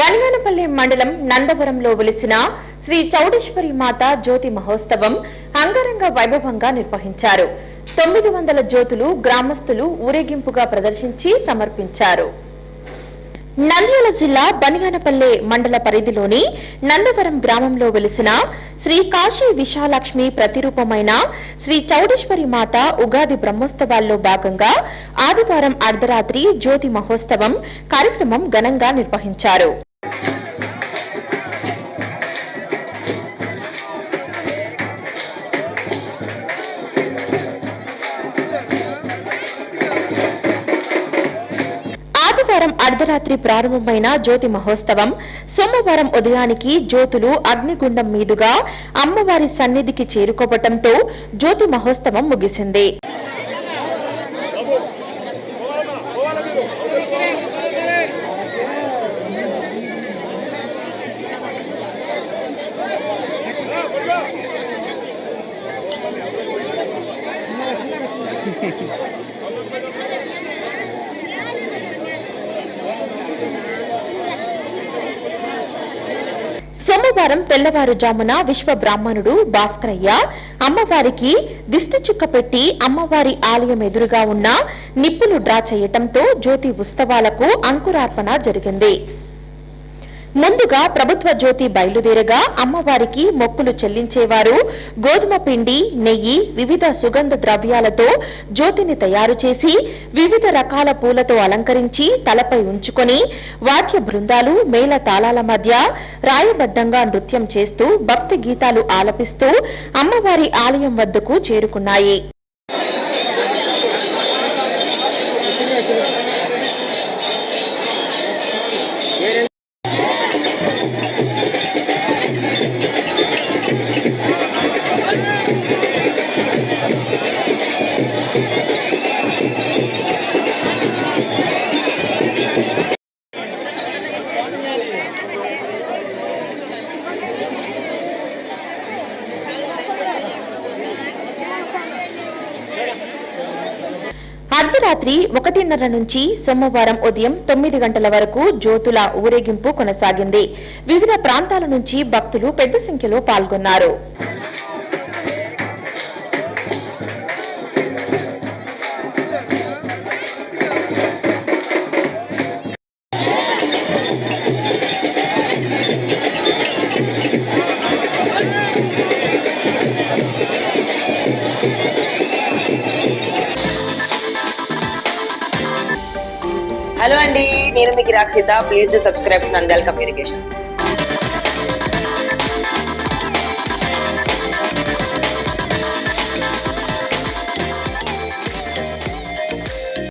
బనియానపల్లి మండలం నందవరంలో వెలిసిన శ్రీ చౌడేశ్వరి మాత జ్యోతి మహోత్సవం అంగరంగ వైభవంగా నిర్వహించారు. 900 జ్యోతులు గ్రామస్తులు ఊరేగింపుగా ప్రదర్శించి సమర్పించారు. నంద్యాల జిల్లా బనియానపల్లె మండల పరిధిలోని నందవరం గ్రామంలో వెలిసిన శ్రీ కాశీ విశాలక్ష్మి ప్రతిరూపమైన శ్రీ చౌడేశ్వరి మాత ఉగాది బ్రహ్మోత్సవాల్లో భాగంగా ఆదివారం అర్ధరాత్రి జ్యోతి మహోత్సవం కార్యక్రమం ఘనంగా నిర్వహించారు. ఆదివారం అర్ధరాత్రి ప్రారంభమైన జ్యోతి మహోత్సవం సోమవారం ఉదయానికి జ్యోతులు అగ్నిగుండం మీదుగా అమ్మవారి సన్నిధికి చేరుకోవటంతో జ్యోతి మహోత్సవం ముగిసింది. సోమవారం తెల్లవారుజామున విశ్వ బ్రాహ్మణుడు భాస్కరయ్య అమ్మవారికి దిష్టి చుక్క పెట్టి అమ్మవారి ఆలయం ఎదురుగా ఉన్న నిప్పులు డ్రా చేయటంతో జ్యోతి ఉత్సవాలకు అంకురార్పణ జరిగింది. ముందుగా ప్రభుత్వ జ్యోతి బయలుదేరగా అమ్మవారికి మొక్కులు చెల్లించేవారు గోధుమ పిండి, నెయ్యి, వివిధ సుగంధ ద్రవ్యాలతో జ్యోతిని తయారు చేసి వివిధ రకాల పూలతో అలంకరించి తలపై ఉంచుకొని వాద్య బృందాలు మేళ తాళాల మధ్య రాయబడ్డంగా నృత్యం చేస్తూ భక్తి గీతాలు ఆలపిస్తూ అమ్మవారి ఆలయం వద్దకు చేరుకున్నాయి. అర్ధరాత్రి 1:30 నుంచి సోమవారం ఉదయం 9 గంటల వరకు జ్యోతుల ఊరేగింపు కొనసాగింది. వివిధ ప్రాంతాల నుంచి భక్తులు పెద్ద సంఖ్యలో పాల్గొన్నారు. హలో అండి, నేను మీకు Rakshitha. Please to subscribe Nandyal communications.